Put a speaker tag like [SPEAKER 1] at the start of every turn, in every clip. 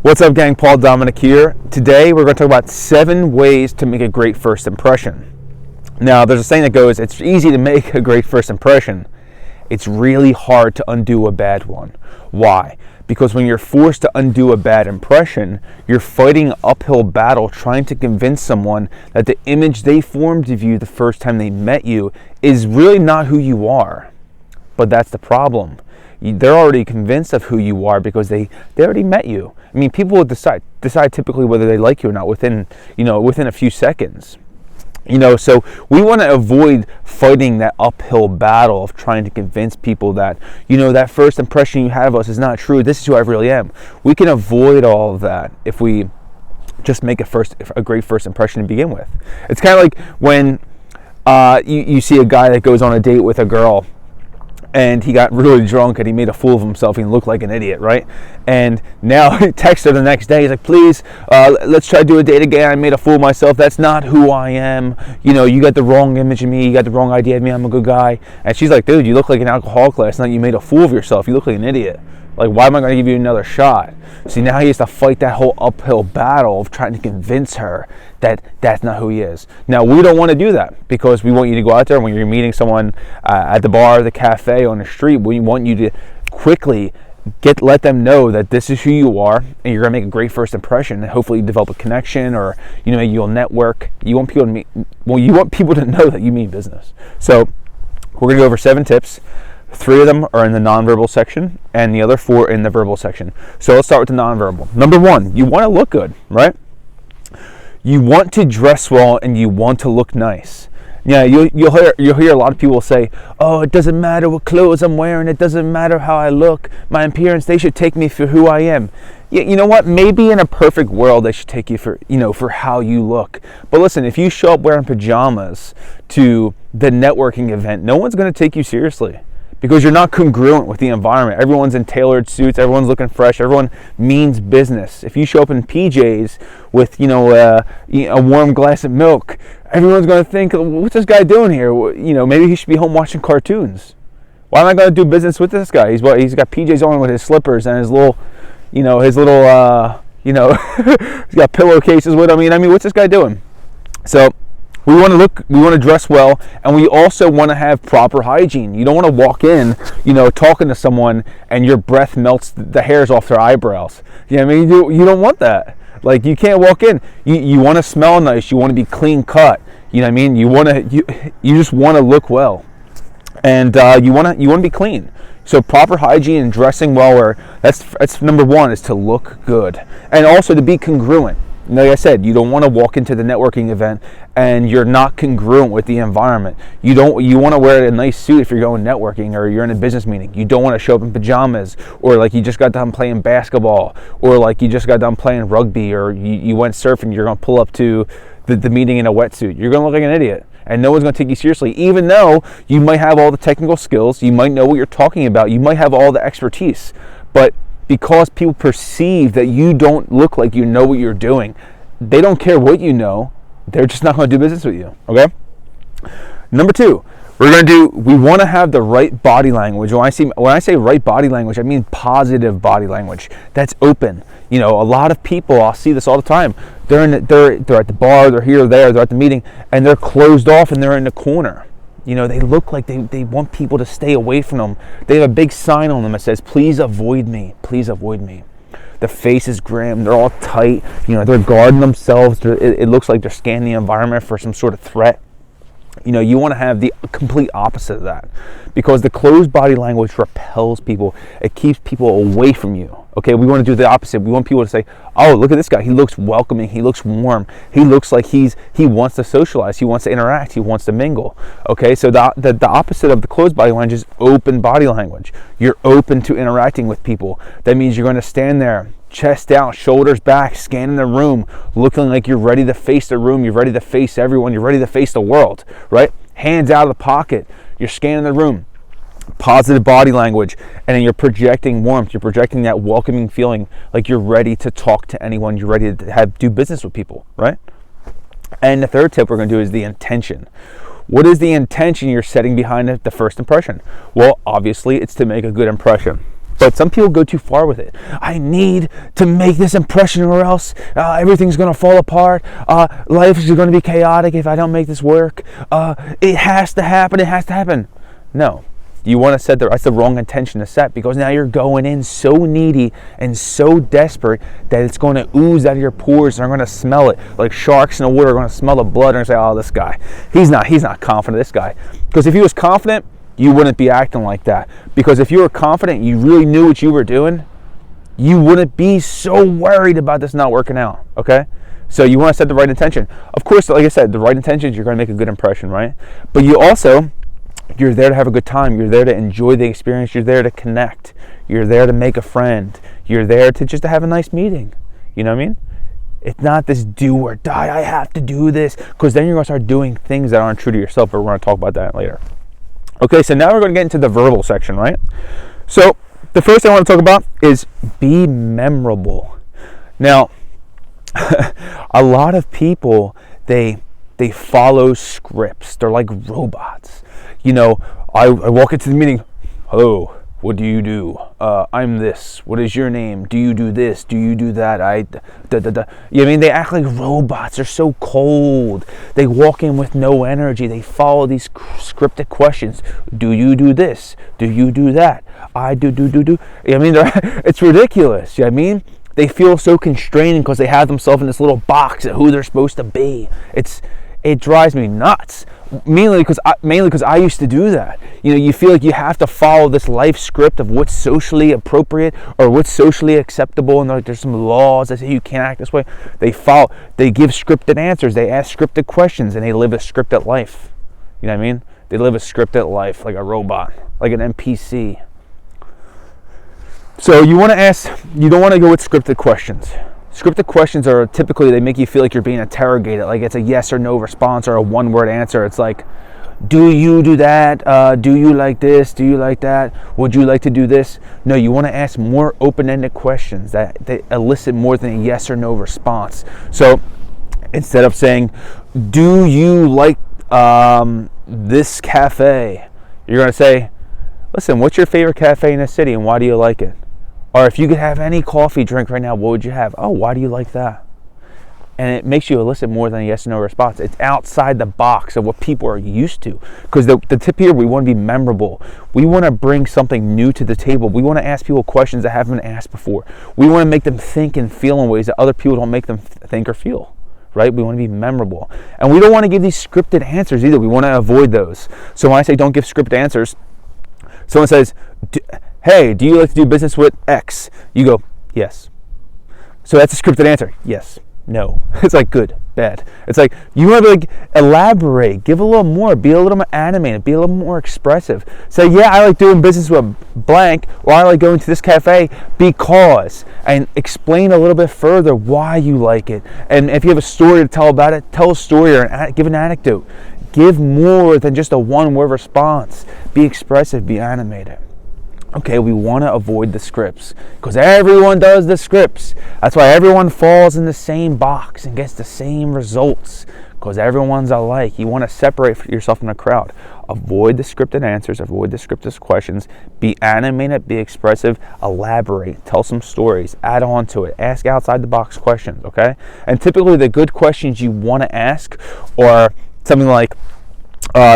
[SPEAKER 1] What's up, gang? Paul Dominic here. Today we're going to talk about 7 ways to make a great first impression. Now, there's a saying that goes, it's easy to make a great first impression. It's really hard to undo a bad one. Why? Because when you're forced to undo a bad impression, you're fighting an uphill battle trying to convince someone that the image they formed of you the first time they met you is really not who you are. But that's the problem. They're already convinced of who you are because they already met you. I mean, people will decide typically whether they like you or not within a few seconds. So we want to avoid fighting that uphill battle of trying to convince people that, that first impression you have of us is not true. This is who I really am. We can avoid all of that if we just make a great first impression to begin with. It's kind of like when you see a guy that goes on a date with a girl, and he got really drunk and he made a fool of himself and looked like an idiot, right? And now he texts her the next day. He's like, please, let's try to do a date again. I made a fool of myself. That's not who I am. You got the wrong image of me. You got the wrong idea of me. I'm a good guy. And she's like, dude, you look like an alcoholic last night. You made a fool of yourself. You look like an idiot. Like, why am I going to give you another shot? See, now he has to fight that whole uphill battle of trying to convince her that that's not who he is. Now, we don't want to do that because we want you to go out there when you're meeting someone at the bar, the cafe, on the street. We want you to quickly let them know that this is who you are, and you're going to make a great first impression, and hopefully develop a connection, or you'll network. You want people to know that you mean business. So we're going to go over 7 tips. 3 of them are in the nonverbal section, and the other 4 in the verbal section. So let's start with the nonverbal. Number 1, you want to look good, right? You want to dress well, and you want to look nice. Yeah, you'll hear a lot of people say, "Oh, it doesn't matter what clothes I'm wearing. It doesn't matter how I look. My appearance. They should take me for who I am." Yeah, you know what? Maybe in a perfect world, they should take you for how you look. But listen, if you show up wearing pajamas to the networking event, no one's going to take you seriously, because you're not congruent with the environment. Everyone's in tailored suits. Everyone's looking fresh. Everyone means business. If you show up in PJs with, a warm glass of milk, everyone's going to think, what's this guy doing here? Maybe he should be home watching cartoons. Why am I going to do business with this guy? He's got PJs on with his slippers and his little, he's got pillowcases with him. I mean, what's this guy doing? So we want to dress well, and we also want to have proper hygiene. You don't want to walk in, talking to someone and your breath melts the hairs off their eyebrows. You don't want that. Like, you can't walk in. You want to smell nice. You want to be clean cut. You just want to look well, and you want to be clean. So proper hygiene and dressing well, that's number 1, is to look good, and also to be congruent. Like I said, you don't want to walk into the networking event and you're not congruent with the environment. You want to wear a nice suit if you're going networking or you're in a business meeting. You don't want to show up in pajamas, or like you just got done playing basketball, or like you just got done playing rugby, or you went surfing. You're going to pull up to the meeting in a wetsuit. You're going to look like an idiot, and no one's going to take you seriously, even though you might have all the technical skills. You might know what you're talking about. You might have all the expertise, but because people perceive that you don't look like you know what you're doing, they don't care what you know. They're just not going to do business with you, okay? Number 2, we want to have the right body language. When I say right body language, I mean positive body language that's open. A lot of people, I'll see this all the time. They're at the bar, they're here or there, they're at the meeting, and they're closed off and they're in the corner. They look like they want people to stay away from them. They have a big sign on them that says, "Please avoid me. Please avoid me." The face is grim. They're all tight. They're guarding themselves. It looks like they're scanning the environment for some sort of threat. You want to have the complete opposite of that, because the closed body language repels people. It keeps people away from you. Okay, we want to do the opposite. We want people to say, "Oh, look at this guy. He looks welcoming. He looks warm. He looks like he wants to socialize. He wants to interact. He wants to mingle." Okay, so the opposite of the closed body language is open body language. You're open to interacting with people. That means you're going to stand there, chest out, shoulders back, scanning the room, looking like you're ready to face the room. You're ready to face everyone. You're ready to face the world, right? Hands out of the pocket. You're scanning the room. Positive body language, and then you're projecting warmth. You're projecting that welcoming feeling, like you're ready to talk to anyone. You're ready to do business with people, right? And the 3rd tip we're going to do is the intention. What is the intention you're setting behind the first impression? Well, obviously, it's to make a good impression. But some people go too far with it. I need to make this impression or else everything's going to fall apart. Life is going to be chaotic if I don't make this work. It has to happen. It has to happen. No. You want to set that's the wrong intention to set, because now you're going in so needy and so desperate that it's going to ooze out of your pores and they're going to smell it. Like sharks in the water are going to smell the blood and say, oh, this guy, he's not confident, this guy. Because if he was confident, you wouldn't be acting like that. Because if you were confident, you really knew what you were doing, you wouldn't be so worried about this not working out, okay? So you want to set the right intention. Of course, like I said, the right intentions, you're going to make a good impression, right? But you're there to have a good time. You're there to enjoy the experience. You're there to connect. You're there to make a friend. You're there to just to have a nice meeting. You know what I mean? It's not this do or die, I have to do this, because then you're going to start doing things that aren't true to yourself, but we're going to talk about that later. Okay, so now we're going to get into the verbal section, right? So the first thing I want to talk about is be memorable. Now, a lot of people, they follow scripts. They're like robots. You know, I walk into the meeting, hello, what do you do? I'm this. What is your name? Do you do this? Do you do that? You know what I mean? They act like robots. They're so cold. They walk in with no energy. They follow these scripted questions. Do you do this? Do you do that? I do. I mean, it's ridiculous. You know what I mean? They feel so constrained because they have themselves in this little box of who they're supposed to be. It drives me nuts. Mainly because I used to do that. You know, you feel like you have to follow this life script of what's socially appropriate or what's socially acceptable, and like there's some laws that say you can't act this way. They give scripted answers, they ask scripted questions, and they live a scripted life. You know what I mean? They live a scripted life like a robot, like an NPC. So you don't want to go with scripted questions. Scripted questions are typically, they make you feel like you're being interrogated, like it's a yes or no response or a one-word answer. It's like, do you do that? Do you like this? Do you like that? Would you like to do this? No, you want to ask more open-ended questions that elicit more than a yes or no response. So instead of saying, do you like this cafe? You're going to say, listen, what's your favorite cafe in the city and why do you like it? Or if you could have any coffee drink right now, what would you have? Oh, why do you like that? And it makes you elicit more than a yes or no response. It's outside the box of what people are used to. Because the tip here, we want to be memorable. We want to bring something new to the table. We want to ask people questions that haven't been asked before. We want to make them think and feel in ways that other people don't make them think or feel. Right? We want to be memorable. And we don't want to give these scripted answers either. We want to avoid those. So when I say don't give scripted answers, someone says, hey, do you like to do business with X? You go, yes. So that's a scripted answer. Yes. No. It's like good, bad. It's like you want to like elaborate, give a little more, be a little more animated, be a little more expressive. Say, yeah, I like doing business with blank, or I like going to this cafe because, and explain a little bit further why you like it. And if you have a story to tell about it, tell a story or give an anecdote. Give more than just a one-word response. Be expressive, be animated. Okay, we want to avoid the scripts because everyone does the scripts. That's why everyone falls in the same box and gets the same results because everyone's alike. You want to separate yourself from the crowd. Avoid the scripted answers, avoid the scripted questions. Be animated, be expressive, elaborate, tell some stories, add on to it, ask outside the box questions, okay? And typically the good questions you want to ask are something like,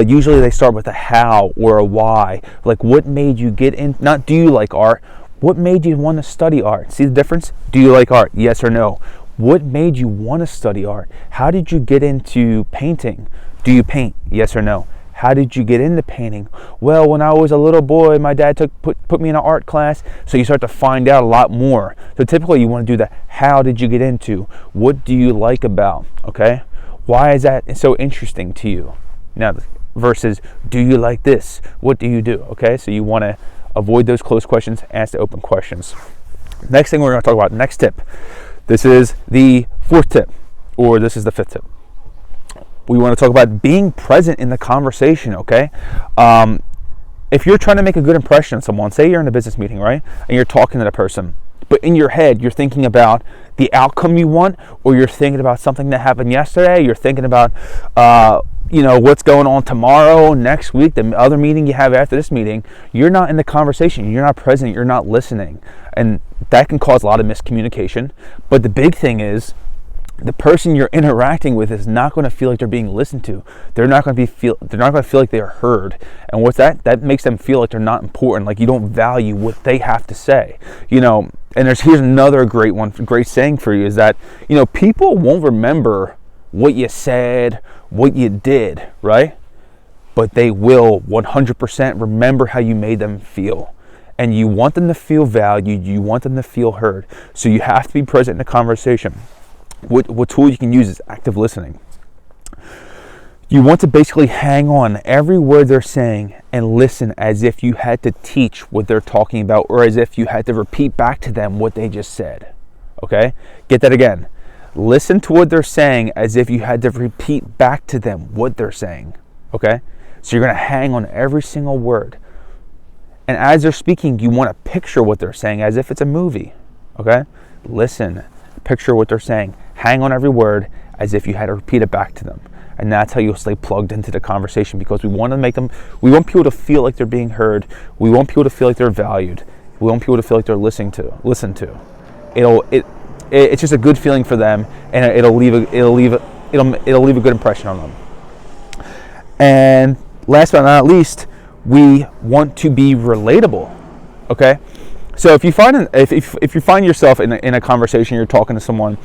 [SPEAKER 1] usually they start with a how or a why. Like, what made you get in? Not do you like art? What made you want to study art? See the difference? Do you like art? Yes or no? What made you want to study art? How did you get into painting? Do you paint? Yes or no? How did you get into painting? Well, when I was a little boy, my dad put me in an art class. So you start to find out a lot more. So typically you want to do the how did you get into? What do you like about? Okay? Why is that so interesting to you? Now, versus, do you like this? What do you do? Okay, so you want to avoid those closed questions, ask the open questions. Next thing we're going to talk about, next tip. This is the fourth tip, or this is the fifth tip. We want to talk about being present in the conversation, okay? If you're trying to make a good impression on someone, say you're in a business meeting, right? And you're talking to the person, but in your head, you're thinking about the outcome you want, or you're thinking about something that happened yesterday. You're thinking about, what's going on tomorrow, next week, the other meeting you have after this meeting. You're not in the conversation. You're not present. You're not listening. And that can cause a lot of miscommunication. But the big thing is, the person you're interacting with is not going to feel like they're being listened to. They're not going to feel like they're heard. And what's that? That makes them feel like they're not important, like you don't value what they have to say. And here's another great saying for you is that, people won't remember what you said, what you did, right? But they will 100% remember how you made them feel. And you want them to feel valued, you want them to feel heard. So you have to be present in the conversation. What tool you can use is active listening. You want to basically hang on every word they're saying and listen as if you had to teach what they're talking about, or as if you had to repeat back to them what they just said. Okay? Get that again. Listen to what they're saying as if you had to repeat back to them what they're saying. Okay? So you're going to hang on every single word. And as they're speaking, you want to picture what they're saying as if it's a movie. Okay? Listen. Picture what they're saying. Hang on every word as if you had to repeat it back to them. And that's how you'll stay plugged into the conversation, because we want people to feel like they're being heard. We want people to feel like they're valued. We want people to feel like they're listened to. It's just a good feeling for them, and it'll leave a good impression on them. And last but not least, we want to be relatable. Okay? So if you find yourself in a conversation, you're talking to someone,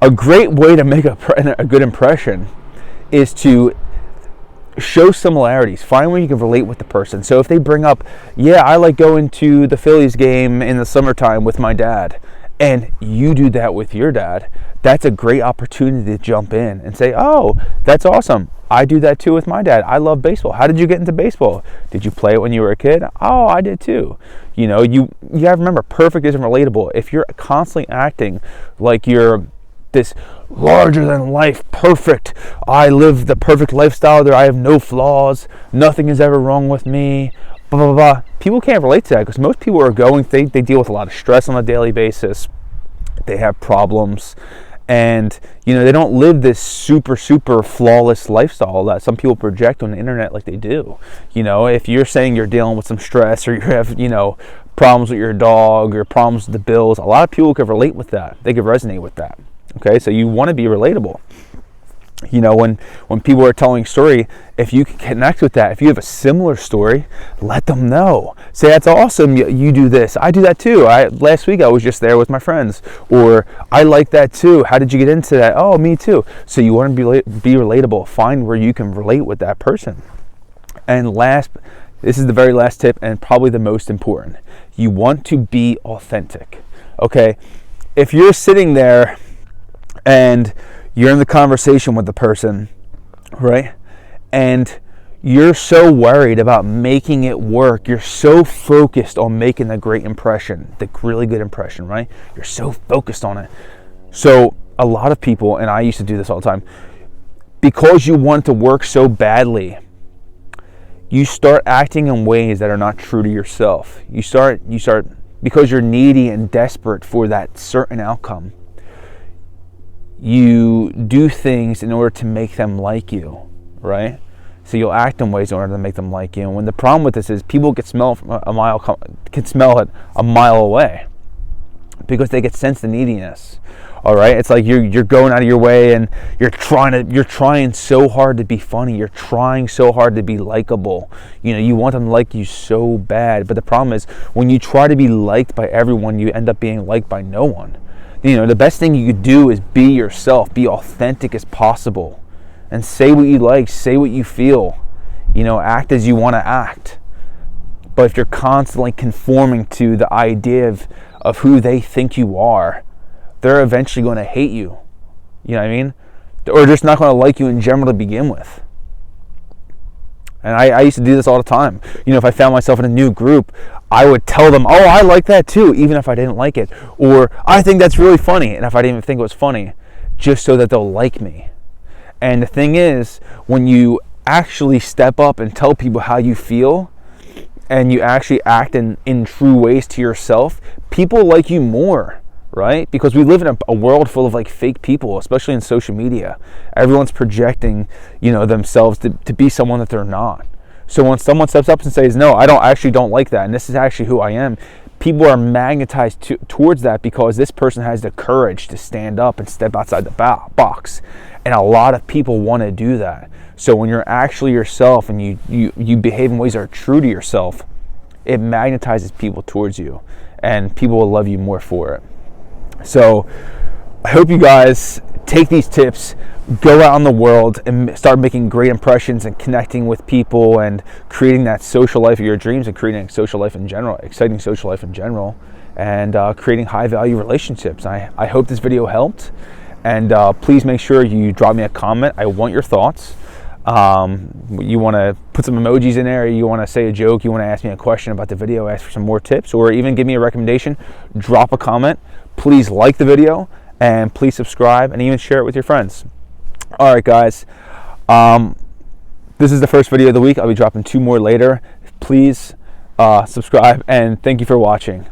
[SPEAKER 1] a great way to make a good impression is to show similarities. Find where you can relate with the person. So if they bring up, I like going to the Phillies game in the summertime with my dad, and you do that with your dad, that's a great opportunity to jump in and say, oh, that's awesome. I do that too with my dad. I love baseball. How did you get into baseball? Did you play it when you were a kid? Oh, I did too. You gotta remember, perfect isn't relatable. If you're constantly acting like you're this larger than life, perfect, I live the perfect lifestyle there, I have no flaws, nothing is ever wrong with me, blah, blah, blah. People can't relate to that, because most people are they deal with a lot of stress on a daily basis. They have problems. And, they don't live this super, super flawless lifestyle that some people project on the internet like they do. If you're saying you're dealing with some stress, or you have, problems with your dog, or problems with the bills, a lot of people could relate with that. They could resonate with that. Okay, so you want to be relatable. When people are telling a story, if you can connect with that, if you have a similar story, let them know. Say, that's awesome, you do this. I do that too. Last week I was just there with my friends. Or, I like that too. How did you get into that? Oh, me too. So you want to be relatable. Find where you can relate with that person. And this is the very last tip, and probably the most important. You want to be authentic. Okay? If you're sitting there and you're in the conversation with the person, right? And you're so worried about making it work. You're so focused on making the great impression, the really good impression, right? You're so focused on it. So a lot of people, and I used to do this all the time, because you want to work so badly, you start acting in ways that are not true to yourself. You start because you're needy and desperate for that certain outcome. You do things in order to make them like you, right? So you'll act in ways in order to make them like you. And when the problem with this is, people can smell it a mile away, because they can sense the neediness. All right, it's like you're going out of your way, and you're trying so hard to be funny. You're trying so hard to be likable. You want them to like you so bad. But the problem is, when you try to be liked by everyone, you end up being liked by no one. The best thing you could do is be yourself, be authentic as possible, and say what you like, say what you feel. Act as you want to act. But if you're constantly conforming to the idea of who they think you are, they're eventually going to hate you. You know what I mean? Or just not going to like you in general to begin with. And I used to do this all the time. If I found myself in a new group, I would tell them, oh, I like that too, even if I didn't like it. Or, I think that's really funny, and if I didn't even think it was funny, just so that they'll like me. And the thing is, when you actually step up and tell people how you feel, and you actually act in true ways to yourself, people like you more, right? Because we live in a world full of like fake people, especially in social media. Everyone's projecting, themselves to be someone that they're not. So when someone steps up and says, no, I actually don't like that, and this is actually who I am, people are magnetized towards that because this person has the courage to stand up and step outside the box. And a lot of people want to do that. So when you're actually yourself and you behave in ways that are true to yourself, it magnetizes people towards you, and people will love you more for it. So I hope you guys take these tips, go out in the world and start making great impressions and connecting with people and creating that social life of your dreams, and creating a social life in general, exciting social life in general, and creating high value relationships. I hope this video helped, and please make sure you drop me a comment. I want your thoughts. You want to put some emojis in there, you want to say a joke, you want to ask me a question about the video, ask for some more tips, or even give me a recommendation, drop a comment. Please like the video, and please subscribe, and even share it with your friends. All right, guys. This is the first video of the week. I'll be dropping 2 more later. Please subscribe, and thank you for watching.